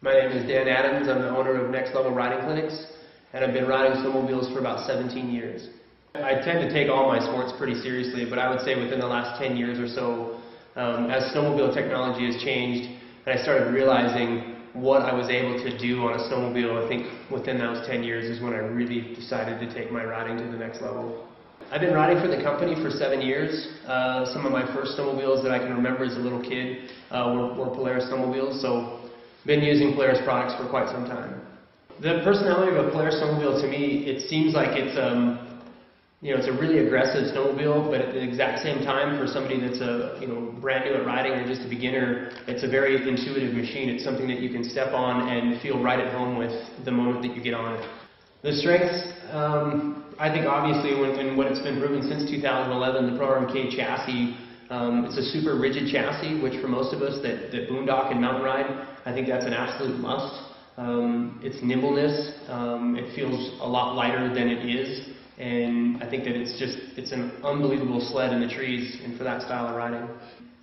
My name is Dan Adams. I'm the owner of Next Level Riding Clinics, and I've been riding snowmobiles for about 17 years. I tend to take all my sports pretty seriously, but I would say within the last 10 years or so, as snowmobile technology has changed, and I started realizing what I was able to do on a snowmobile, I think within those 10 years is when I really decided to take my riding to the next level. I've been riding for the company for 7 years. Some of my first snowmobiles that I can remember as a little kid were Polaris snowmobiles, so been using Polaris products for quite some time. The personality of a Polaris snowmobile, to me, it seems like it's a really aggressive snowmobile, but at the exact same time, for somebody that's brand new at riding or just a beginner, it's a very intuitive machine. It's something that you can step on and feel right at home with the moment that you get on it. The strengths, I think obviously, and what it's been proven since 2011, the Pro RMK chassis, it's a super rigid chassis, which for most of us that boondock and mountain ride, I think that's an absolute must. Its nimbleness, it feels a lot lighter than it is, and I think that it's an unbelievable sled in the trees and for that style of riding.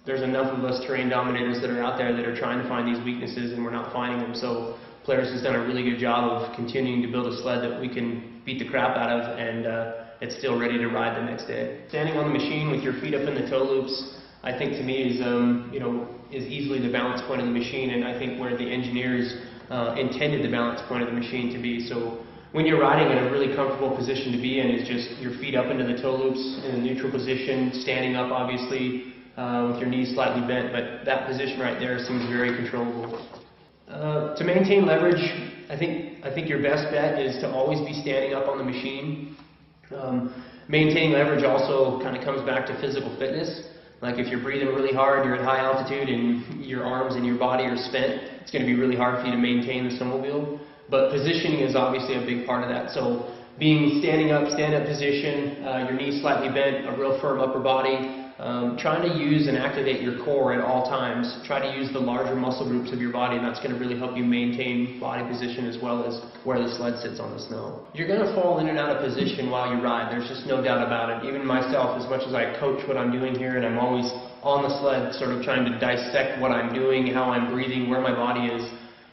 There's enough of us terrain dominators that are out there that are trying to find these weaknesses and we're not finding them, so Polaris has done a really good job of continuing to build a sled that we can beat the crap out of, and it's still ready to ride the next day. Standing on the machine with your feet up in the toe loops, I think to me is easily the balance point of the machine, and I think where the engineers intended the balance point of the machine to be. So when you're riding in a really comfortable position to be in is just your feet up into the toe loops in a neutral position, standing up obviously with your knees slightly bent, but that position right there seems very controllable. To maintain leverage, I think your best bet is to always be standing up on the machine. Maintaining leverage also kind of comes back to physical fitness. Like if you're breathing really hard, you're at high altitude, and your arms and your body are spent, it's going to be really hard for you to maintain the snowmobile. But positioning is obviously a big part of that. So being stand-up position, your knees slightly bent, a real firm upper body, trying to use and activate your core at all times. Try to use the larger muscle groups of your body, and that's going to really help you maintain body position as well as where the sled sits on the snow. You're going to fall in and out of position while you ride. There's just no doubt about it. Even myself, as much as I coach what I'm doing here, and I'm always on the sled sort of trying to dissect what I'm doing, how I'm breathing, where my body is,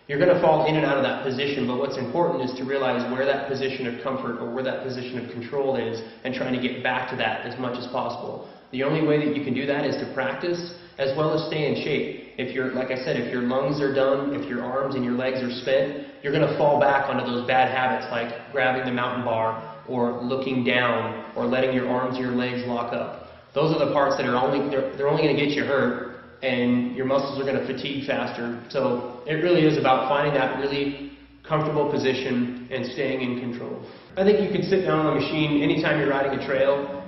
you're going to fall in and out of that position, but what's important is to realize where that position of comfort or where that position of control is and trying to get back to that as much as possible. The only way that you can do that is to practice as well as stay in shape. If you're, like I said, if your lungs are done, if your arms and your legs are spent, you're going to fall back onto those bad habits like grabbing the mountain bar or looking down or letting your arms or your legs lock up. Those are the parts that are only going to get you hurt, and your muscles are going to fatigue faster. So it really is about finding that really comfortable position and staying in control. I think you can sit down on the machine anytime you're riding a trail,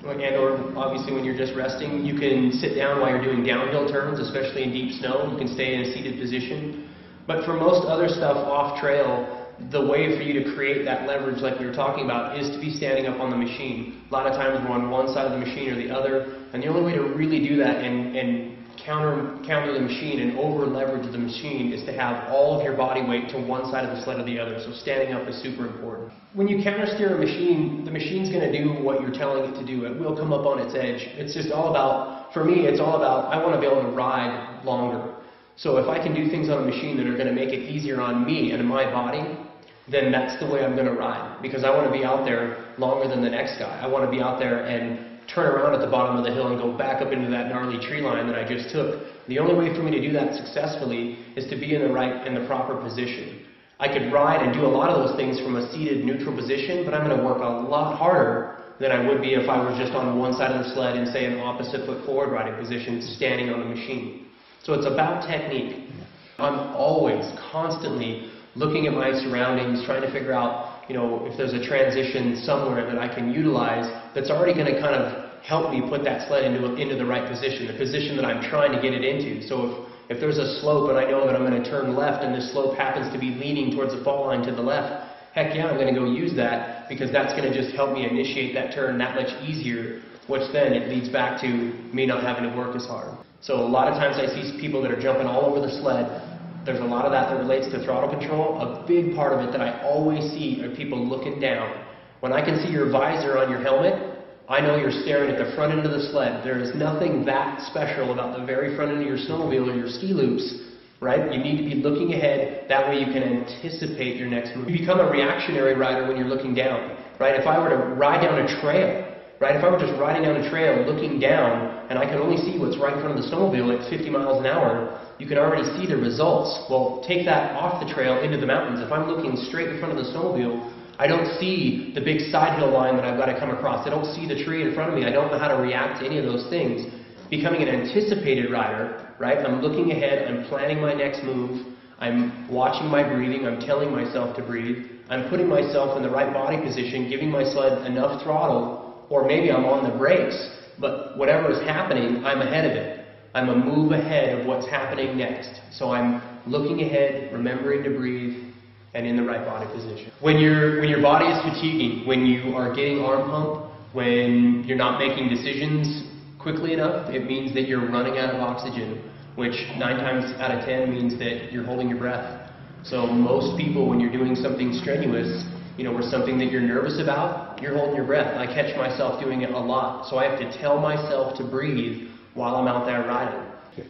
or obviously when you're just resting. You can sit down while you're doing downhill turns, especially in deep snow. You can stay in a seated position. But for most other stuff off trail, the way for you to create that leverage like we were talking about is to be standing up on the machine. A lot of times we're on one side of the machine or the other, and the only way to really do that and counter the machine and over leverage the machine is to have all of your body weight to one side of the sled or the other. So standing up is super important. When you counter steer a machine, the machine's going to do what you're telling it to do. It will come up on its edge. It's just all about, for me, it's all about, I want to be able to ride longer. So if I can do things on a machine that are going to make it easier on me and my body, then that's the way I'm going to ride, because I want to be out there longer than the next guy. I want to be out there and turn around at the bottom of the hill and go back up into that gnarly tree line that I just took. The only way for me to do that successfully is to be in the proper position. I could ride and do a lot of those things from a seated neutral position, but I'm going to work a lot harder than I would be if I was just on one side of the sled in, say, an opposite foot forward riding position, standing on the machine. So it's about technique. I'm always, constantly looking at my surroundings, trying to figure out, if there's a transition somewhere that I can utilize that's already going to kind of help me put that sled into the right position, the position that I'm trying to get it into. So if there's a slope and I know that I'm going to turn left and this slope happens to be leaning towards the fall line to the left, heck yeah, I'm going to go use that, because that's going to just help me initiate that turn that much easier, which then it leads back to me not having to work as hard. So a lot of times I see people that are jumping all over the sled. There's a lot of that relates to throttle control. A big part of it that I always see are people looking down. When I can see your visor on your helmet, I know you're staring at the front end of the sled. There is nothing that special about the very front end of your snowmobile or your ski loops right? You need to be looking ahead, that way you can anticipate your next move. You become a reactionary rider when you're looking down, right? If I were to ride down a trail, right? If I were just riding down a trail looking down and I can only see what's right in front of the snowmobile at 50 miles an hour, you can already see the results. Well, take that off the trail into the mountains. If I'm looking straight in front of the snowmobile, I don't see the big side hill line that I've got to come across. I don't see the tree in front of me. I don't know how to react to any of those things. Becoming an anticipated rider, right? I'm looking ahead, I'm planning my next move, I'm watching my breathing, I'm telling myself to breathe, I'm putting myself in the right body position, giving my sled enough throttle, or maybe I'm on the brakes, but whatever is happening, I'm ahead of it. I'm a move ahead of what's happening next. So I'm looking ahead, remembering to breathe, and in the right body position. When your body is fatiguing, when you are getting arm pump, when you're not making decisions quickly enough, it means that you're running out of oxygen, which 9 times out of 10 means that you're holding your breath. So most people, when you're doing something strenuous, or something that you're nervous about, you're holding your breath. I catch myself doing it a lot, so I have to tell myself to breathe while I'm out there riding.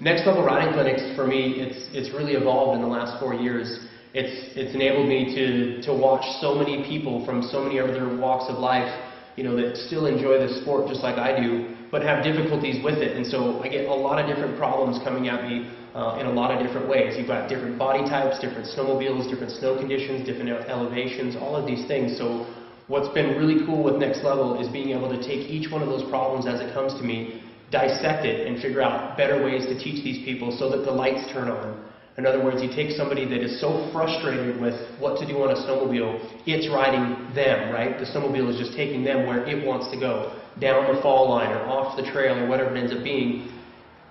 Next Level Riding Clinics, for me, it's really evolved in the last 4 years. It's enabled me to watch so many people from so many other walks of life, that still enjoy this sport just like I do, but have difficulties with it. And so I get a lot of different problems coming at me in a lot of different ways. You've got different body types, different snowmobiles, different snow conditions, different elevations, all of these things. So what's been really cool with Next Level is being able to take each one of those problems as it comes to me, dissect it, and figure out better ways to teach these people so that the lights turn on. In other words, you take somebody that is so frustrated with what to do on a snowmobile, it's riding them, right? The snowmobile is just taking them where it wants to go, down the fall line or off the trail or whatever it ends up being.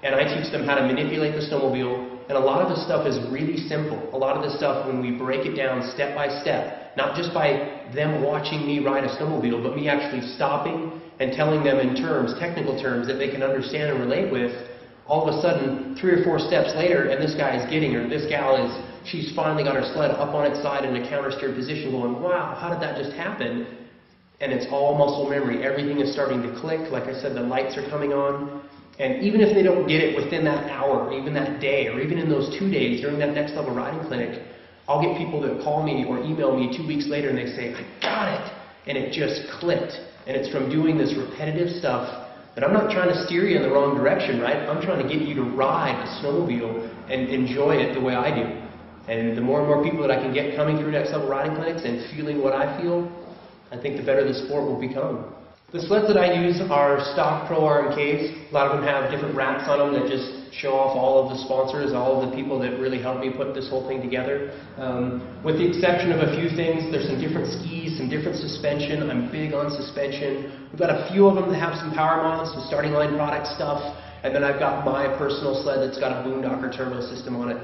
And I teach them how to manipulate the snowmobile, and a lot of the stuff is really simple. A lot of the stuff, when we break it down step by step, not just by them watching me ride a snowmobile, but me actually stopping and telling them in terms, technical terms, that they can understand and relate with, all of a sudden, 3 or 4 steps later, and this guy is getting her, this gal she's finally got her sled up on its side in a counter-steer position going, wow, how did that just happen? And it's all muscle memory. Everything is starting to click. Like I said, the lights are coming on. And even if they don't get it within that hour, or even that day, or even in those 2 days during that Next Level Riding Clinic, I'll get people that call me or email me 2 weeks later and they say, I got it! And it just clicked. And it's from doing this repetitive stuff that I'm not trying to steer you in the wrong direction, right? I'm trying to get you to ride a snowmobile and enjoy it the way I do. And the more and more people that I can get coming through Next Level Riding Clinics and feeling what I feel, I think the better the sport will become. The sleds that I use are stock Pro RMKs. A lot of them have different wraps on them that just show off all of the sponsors, all of the people that really helped me put this whole thing together. With the exception of a few things, there's some different skis, some different suspension. I'm big on suspension. We've got a few of them that have some power mods, some starting line product stuff, and then I've got my personal sled that's got a Boondocker turbo system on it.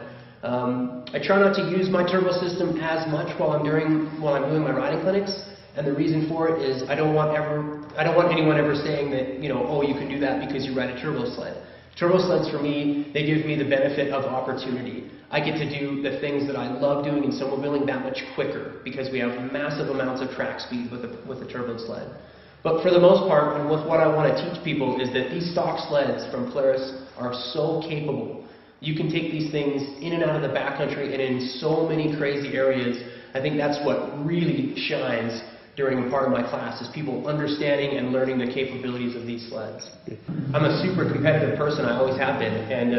I try not to use my turbo system as much while I'm doing my riding clinics. And the reason for it is I don't want anyone ever saying that, oh, you can do that because you ride a turbo sled. Turbo sleds for me, they give me the benefit of opportunity. I get to do the things that I love doing in snowmobiling that much quicker because we have massive amounts of track speed with a turbo sled. But for the most part, and with what I want to teach people, is that these stock sleds from Polaris are so capable. You can take these things in and out of the backcountry and in so many crazy areas. I think that's what really shines during a part of my class, is people understanding and learning the capabilities of these sleds. I'm a super competitive person, I always have been, and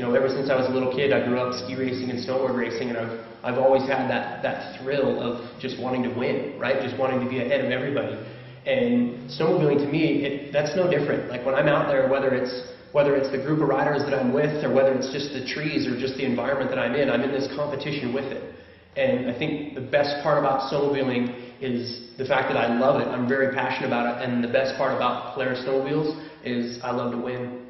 ever since I was a little kid, I grew up ski racing and snowboard racing, and I've always had that thrill of just wanting to win, right? Just wanting to be ahead of everybody. And snowmobiling to me, that's no different. Like when I'm out there, whether it's the group of riders that I'm with, or whether it's just the trees or just the environment that I'm in this competition with it. And I think the best part about snowmobiling is the fact that I love it. I'm very passionate about it, and the best part about Polaris snowmobiles is I love to win.